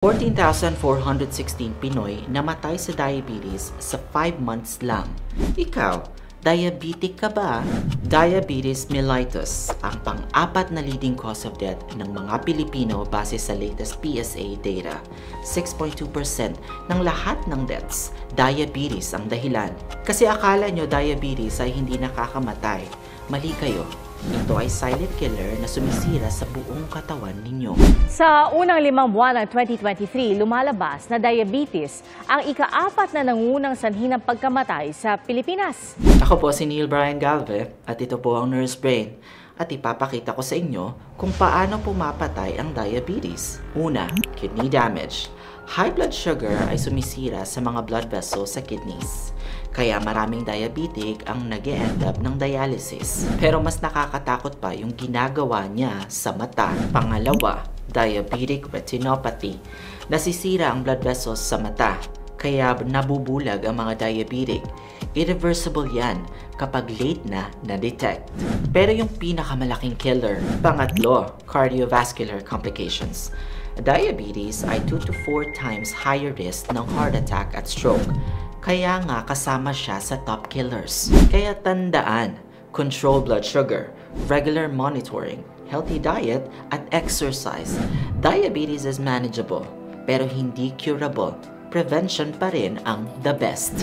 14,416 Pinoy namatay sa diabetes sa 5 months lang. Ikaw, diabetic ka ba? Diabetes mellitus ang pang-apat na leading cause of death ng mga Pilipino base sa latest PSA data. 6.2% ng lahat ng deaths, diabetes ang dahilan. Kasi akala nyo diabetes ay hindi nakakamatay. Mali kayo. Ito ay silent killer na sumisira sa buong katawan ninyo. Sa unang 5 buwan ng 2023, lumalabas na diabetes ang ika-4 na nangungunang sanhi ng pagkamatay sa Pilipinas. Ako po si Neil Brian Galve at ito po ang Nurse Brain. At ipapakita ko sa inyo kung paano pumapatay ang diabetes. Una, kidney damage. High blood sugar ay sumisira sa mga blood vessels sa kidneys. Kaya maraming diabetic ang nag-e-end up ng dialysis. Pero mas nakakatakot pa yung ginagawa niya sa mata. Pangalawa, diabetic retinopathy. Nasisira ang blood vessels sa mata. Kaya nabubulag ang mga diabetic. Irreversible yan kapag late na na-detect. Pero yung pinakamalaking killer, pangatlo, cardiovascular complications. Diabetes ay 2 to 4 times higher risk ng heart attack at stroke. Kaya nga kasama siya sa top killers. Kaya tandaan, control blood sugar, regular monitoring, healthy diet, at exercise. Diabetes is manageable, pero hindi curable. Prevention pa rin ang the best.